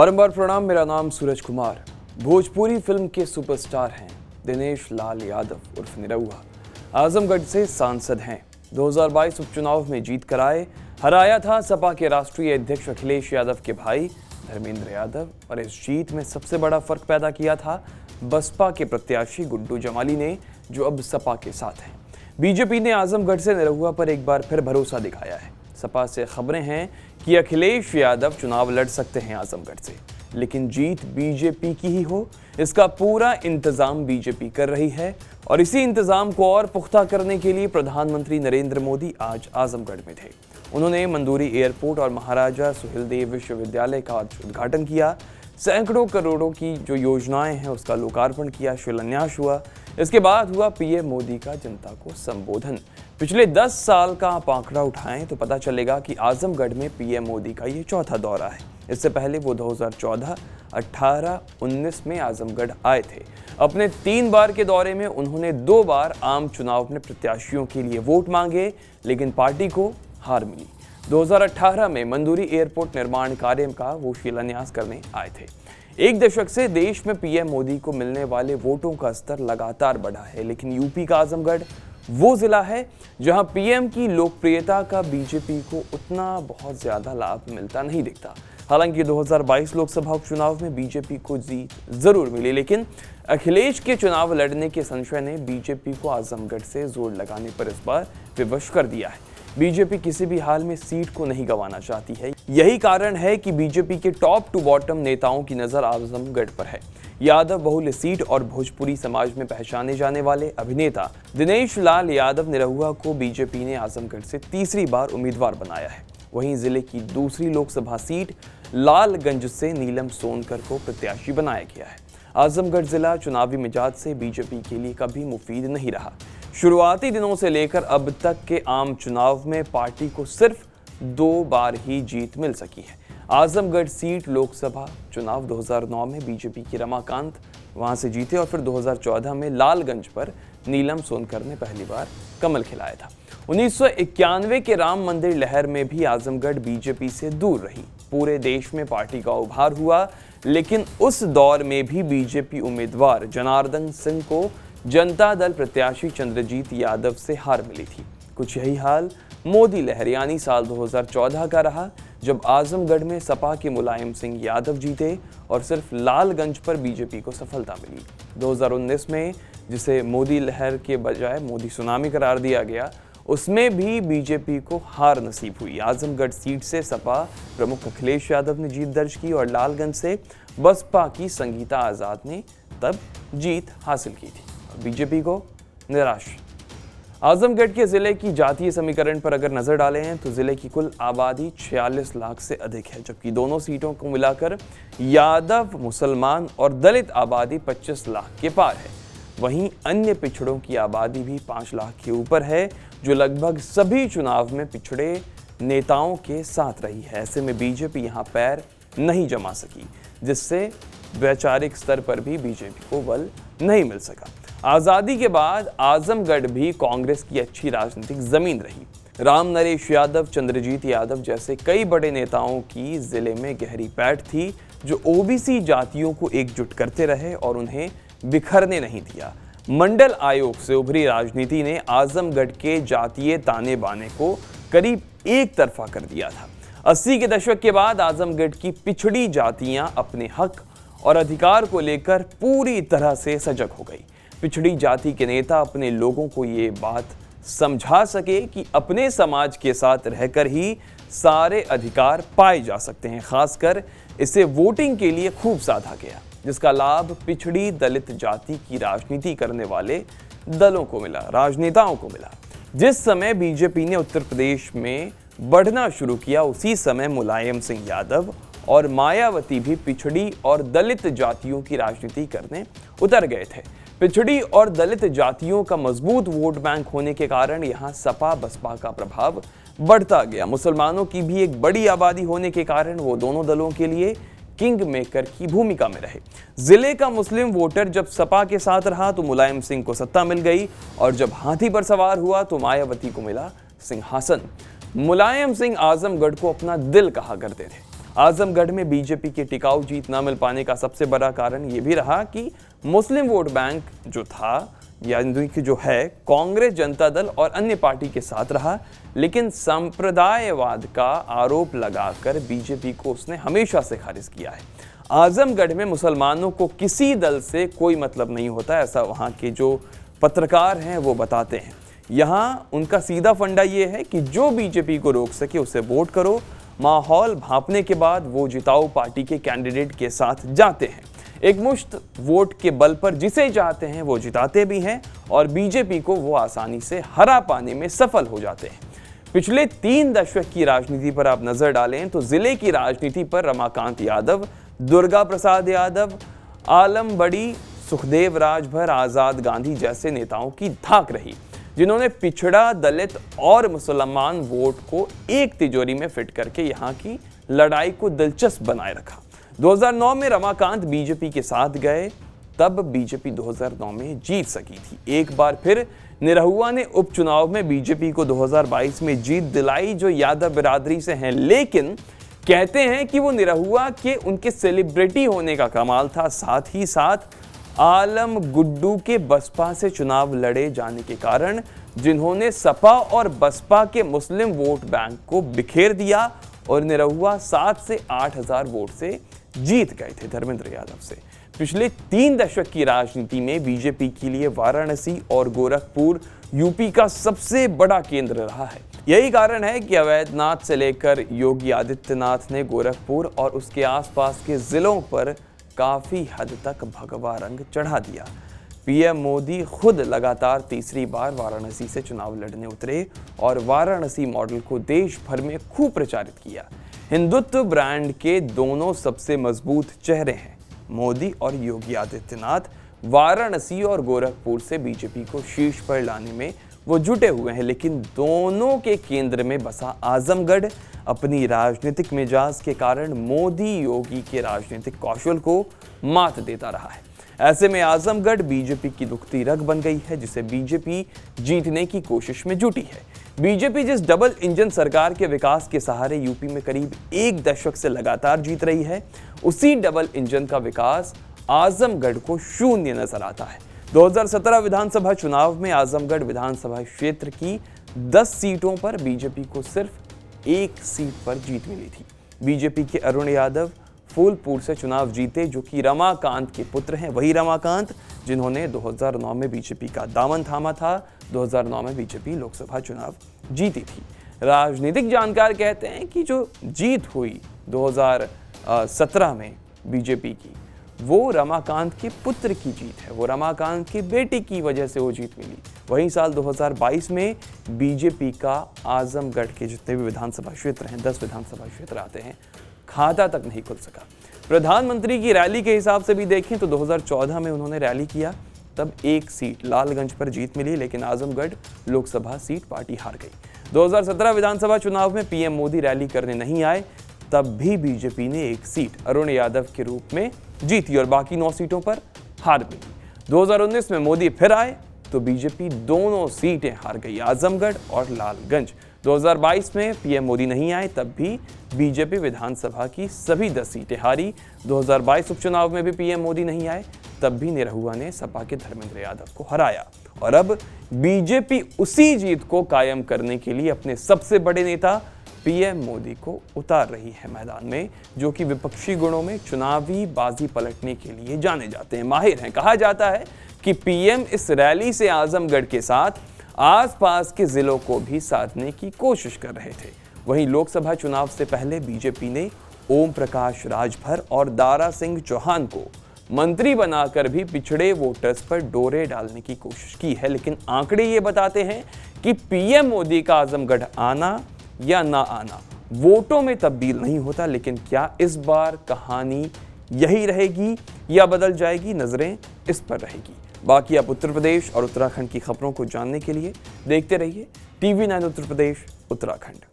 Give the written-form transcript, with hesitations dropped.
बारंबार प्रणाम। मेरा नाम सूरज कुमार। भोजपुरी फिल्म के सुपरस्टार हैं दिनेश लाल यादव उर्फ निरहुआ। आजमगढ़ से सांसद हैं। 2022 उपचुनाव में जीत कर आए। हराया था सपा के राष्ट्रीय अध्यक्ष अखिलेश यादव के भाई धर्मेंद्र यादव। और इस जीत में सबसे बड़ा फर्क पैदा किया था बसपा के प्रत्याशी गुड्डू जमाली ने, जो अब सपा के साथ हैं। बीजेपी ने आजमगढ़ से निरहुआ पर एक बार फिर भरोसा दिखाया है। सपा से खबरें हैं कि अखिलेश यादव चुनाव लड़ सकते हैं आजमगढ़ से, लेकिन जीत बीजेपी की ही हो, इसका पूरा इंतजाम बीजेपी कर रही है। और इसी इंतजाम को और पुख्ता करने के लिए प्रधानमंत्री नरेंद्र मोदी आज आजमगढ़ में थे। उन्होंने मंदूरी एयरपोर्ट और महाराजा सुहेलदेव विश्वविद्यालय का उद्घाटन किया। सैकड़ों करोड़ों की जो योजनाएं हैं उसका लोकार्पण किया, शिलान्यास हुआ। इसके बाद हुआ पीएम मोदी का जनता को संबोधन। पिछले 10 साल का आप आंकड़ा उठाएं तो पता चलेगा कि आजमगढ़ में पीएम मोदी का ये चौथा दौरा है। इससे पहले वो 2014, 18, 19 में आजमगढ़ आए थे। अपने 3 बार के दौरे में उन्होंने 2 बार आम चुनाव में प्रत्याशियों के लिए वोट मांगे, लेकिन पार्टी को हार मिली। 2018 में मंदूरी एयरपोर्ट निर्माण कार्य का वो शिलान्यास करने आए थे। एक दशक से देश में पीएम मोदी को मिलने वाले वोटों का स्तर लगातार बढ़ा है, लेकिन यूपी का आजमगढ़ वो जिला है जहां पीएम की लोकप्रियता का बीजेपी को उतना बहुत ज्यादा लाभ मिलता नहीं दिखता। हालांकि 2022 लोकसभा उपचुनाव में बीजेपी को जीत जरूर मिली, लेकिन अखिलेश के चुनाव लड़ने के संशय ने बीजेपी को आजमगढ़ से जोर लगाने पर इस बार विवश कर दिया है। बीजेपी किसी भी हाल में सीट को नहीं गंवाना चाहती है। यही कारण है कि बीजेपी के टॉप टू बॉटम नेताओं की नजर आजमगढ़ पर है। यादव बहुल्य सीट और भोजपुरी समाज में पहचाने जाने वाले अभिनेता दिनेश लाल यादव निरहुआ को बीजेपी ने आजमगढ़ से तीसरी बार उम्मीदवार बनाया है। वहीं जिले की दूसरी लोकसभा सीट लालगंज से नीलम सोनकर को प्रत्याशी बनाया गया है। आजमगढ़ जिला चुनावी मिजाज से बीजेपी के लिए कभी मुफीद नहीं रहा। शुरुआती दिनों से लेकर अब तक के आम चुनाव में पार्टी को सिर्फ 2 बार ही जीत मिल सकी है। आजमगढ़ सीट लोकसभा चुनाव 2009 में बीजेपी की रमाकांत वहां से जीते और फिर 2014 में लालगंज पर नीलम सोनकर ने पहली बार कमल खिलाया था। 1991 के राम मंदिर लहर में भी आजमगढ़ बीजेपी से दूर रही। पूरे देश में पार्टी का उभार हुआ, लेकिन उस दौर में भी बीजेपी उम्मीदवार जनार्दन सिंह को जनता दल प्रत्याशी चंद्रजीत यादव से हार मिली थी। कुछ यही हाल मोदी लहर यानी साल 2014 का रहा, जब आजमगढ़ में सपा के मुलायम सिंह यादव जीते और सिर्फ लालगंज पर बीजेपी को सफलता मिली। 2019 में, जिसे मोदी लहर के बजाय मोदी सुनामी करार दिया गया, उसमें भी बीजेपी को हार नसीब हुई। आजमगढ़ सीट से सपा प्रमुख अखिलेश यादव ने जीत दर्ज की और लालगंज से बसपा की संगीता आजाद ने तब जीत हासिल की थी। बीजेपी को निराश। आजमगढ़ के जिले की जातीय समीकरण पर अगर नजर डालें हैं तो जिले की कुल आबादी 46 लाख से अधिक है, जबकि दोनों सीटों को मिलाकर यादव, मुसलमान और दलित आबादी 25 लाख के पार है। वहीं अन्य पिछड़ों की आबादी भी 5 लाख के ऊपर है, जो लगभग सभी चुनाव में पिछड़े नेताओं के साथ रही है। ऐसे में बीजेपी यहां पैर नहीं जमा सकी, जिससे वैचारिक स्तर पर भी बीजेपी को बल नहीं मिल सका। आजादी के बाद आजमगढ़ भी कांग्रेस की अच्छी राजनीतिक जमीन रही। राम नरेश यादव, चंद्रजीत यादव जैसे कई बड़े नेताओं की जिले में गहरी पैठ थी, जो ओबीसी जातियों को एकजुट करते रहे और उन्हें बिखरने नहीं दिया। मंडल आयोग से उभरी राजनीति ने आजमगढ़ के जातीय ताने बाने को करीब एक तरफा कर दिया था। 80 के दशक के बाद आजमगढ़ की पिछड़ी जातियां अपने हक और अधिकार को लेकर पूरी तरह से सजग हो गई। पिछड़ी जाति के नेता अपने लोगों को ये बात समझा सके कि अपने समाज के साथ रहकर ही सारे अधिकार पाए जा सकते हैं। खासकर इसे वोटिंग के लिए खूब साधा गया, जिसका लाभ पिछड़ी दलित जाति की राजनीति करने वाले दलों को मिला, राजनेताओं को मिला। जिस समय बीजेपी ने उत्तर प्रदेश में बढ़ना शुरू किया, उसी समय मुलायम सिंह यादव और मायावती भी पिछड़ी और दलित जातियों की राजनीति करने उतर गए थे। पिछड़ी और दलित जातियों का मजबूत वोट बैंक होने के कारण यहां सपा बसपा का प्रभाव बढ़ता गया। मुसलमानों की भी एक बड़ी आबादी होने के कारण वो दोनों दलों के लिए किंग मेकर की भूमिका में रहे। जिले का मुस्लिम वोटर जब सपा के साथ रहा तो मुलायम सिंह को सत्ता मिल गई, और जब हाथी पर सवार हुआ तो मायावती को मिला सिंहासन। मुलायम सिंह आजमगढ़ को अपना दिल कहा करते थे। आजमगढ़ में बीजेपी की टिकाऊ जीत न मिल पाने का सबसे बड़ा कारण ये भी रहा कि मुस्लिम वोट बैंक जो था यानी कि जो है कांग्रेस, जनता दल और अन्य पार्टी के साथ रहा, लेकिन संप्रदायवाद का आरोप लगाकर बीजेपी को उसने हमेशा से खारिज किया है। आजमगढ़ में मुसलमानों को किसी दल से कोई मतलब नहीं होता, ऐसा वहाँ के जो पत्रकार हैं वो बताते हैं। यहाँ उनका सीधा फंडा ये है कि जो बीजेपी को रोक सके उसे वोट करो। माहौल भांपने के बाद वो जिताऊ पार्टी के कैंडिडेट के साथ जाते हैं। एक मुश्त वोट के बल पर जिसे चाहते हैं वो जिताते भी हैं और बीजेपी को वो आसानी से हरा पाने में सफल हो जाते हैं। पिछले 3 दशक की राजनीति पर आप नजर डालें तो जिले की राजनीति पर रमाकांत यादव, दुर्गा प्रसाद यादव, आलम बड़ी, सुखदेव राजभर, आजाद गांधी जैसे नेताओं की धाक रही, जिन्होंने पिछड़ा, दलित और मुसलमान वोट को एक तिजोरी में फिट करके यहाँ की लड़ाई को दिलचस्प बनाए रखा। 2009 में रमाकांत बीजेपी के साथ गए, तब बीजेपी 2009 में जीत सकी थी। एक बार फिर निरहुआ ने उपचुनाव में बीजेपी को 2022 में जीत दिलाई, जो यादव बिरादरी से हैं, लेकिन कहते हैं कि वो निरहुआ के उनके सेलिब्रिटी होने का कमाल था, साथ ही साथ आलम गुड्डू के बसपा से चुनाव लड़े जाने के कारण, जिन्होंने सपा और बसपा के मुस्लिम वोट बैंक को बिखेर दिया और निरहुआ 7 से 8 हजार वोट से जीत गए थे धर्मेंद्र यादव से। पिछले 3 दशक की राजनीति में बीजेपी के लिए वाराणसी और गोरखपुर यूपी का सबसे बड़ा केंद्र रहा है। यही कारण है कि अवैधनाथ से लेकर योगी आदित्यनाथ ने गोरखपुर और उसके आसपास के जिलों पर काफी हद तक भगवा रंग चढ़ा दिया। पीएम मोदी खुद लगातार तीसरी बार वाराणसी से चुनाव लड़ने उतरे और वाराणसी मॉडल को देश भर में खूब प्रचारित किया। हिंदुत्व ब्रांड के दोनों सबसे मजबूत चेहरे हैं मोदी और योगी आदित्यनाथ। वाराणसी और गोरखपुर से बीजेपी को शीर्ष पर लाने में वो जुटे हुए हैं, लेकिन दोनों के केंद्र में बसा आजमगढ़ अपनी राजनीतिक मिजाज के कारण मोदी योगी के राजनीतिक कौशल को मात देता रहा है। ऐसे में आजमगढ़ बीजेपी की दुखती रग बन गई है, जिसे बीजेपी जीतने की कोशिश में जुटी है। बीजेपी जिस डबल इंजन सरकार के विकास के सहारे यूपी में करीब 1 दशक से लगातार जीत रही है, उसी डबल इंजन का विकास आजमगढ़ को शून्य नजर आता है। 2017 विधानसभा चुनाव में आजमगढ़ विधानसभा क्षेत्र की 10 सीटों पर बीजेपी को सिर्फ 1 सीट पर जीत मिली थी। बीजेपी के अरुण यादव फूलपुर से चुनाव जीते, जो कि रमाकांत के पुत्र हैं, वही रमाकांत जिन्होंने 2009 में बीजेपी का दामन थामा था। 2009 में बीजेपी लोकसभा चुनाव जीती थी। राजनीतिक जानकार कहते हैं कि जो जीत हुई 2017 में बीजेपी की, वो रमाकांत के पुत्र की जीत है, वो रमाकांत के बेटे की वजह से वो जीत मिली। वहीं साल 2022 में बीजेपी का आजमगढ़ के जितने भी विधानसभा क्षेत्र हैं, 10 विधानसभा क्षेत्र आते हैं, खाता तक नहीं खुल सका। प्रधानमंत्री की रैली के हिसाब से भी देखें तो 2014 में उन्होंने रैली किया, तब 1 सीट लालगंज पर जीत मिली, लेकिन आजमगढ़ लोकसभा सीट पार्टी हार गई। 2017 विधानसभा चुनाव में पीएम मोदी रैली करने नहीं आए, तब भी बीजेपी ने 1 सीट अरुण यादव के रूप में जीती और बाकी 9 सीटों पर हार मिली। 2019 में मोदी फिर आए तो बीजेपी दोनों सीटें हार गई, आजमगढ़ और लालगंज। 2022 में पीएम मोदी नहीं आए, तब भी बीजेपी विधानसभा की सभी 10 सीटें हारी। 2022 उपचुनाव में भी पीएम मोदी नहीं आए, तब भी निरहुआ ने सपा के धर्मेंद्र यादव को हराया। और अब बीजेपी उसी जीत को कायम करने के लिए अपने सबसे बड़े नेता पीएम मोदी को उतार रही है मैदान में, जो कि विपक्षी गुणों में चुनावी बाजी पलटने के लिए जाने जाते हैं, माहिर हैं। कहा जाता है कि पीएम इस रैली से आजमगढ़ के साथ आसपास के जिलों को भी साधने की कोशिश कर रहे थे। वहीं लोकसभा चुनाव से पहले बीजेपी ने ओम प्रकाश राजभर और दारा सिंह चौहान को मंत्री बनाकर भी पिछड़े वोटर्स पर डोरे डालने की कोशिश की है, लेकिन आंकड़े ये बताते हैं कि पीएम मोदी का आजमगढ़ आना या ना आना वोटों में तब्दील नहीं होता। लेकिन क्या इस बार कहानी यही रहेगी या बदल जाएगी? नजरें इस पर रहेगी। बाकी आप उत्तर प्रदेश और उत्तराखंड की खबरों को जानने के लिए देखते रहिए TV9 उत्तर प्रदेश उत्तराखंड।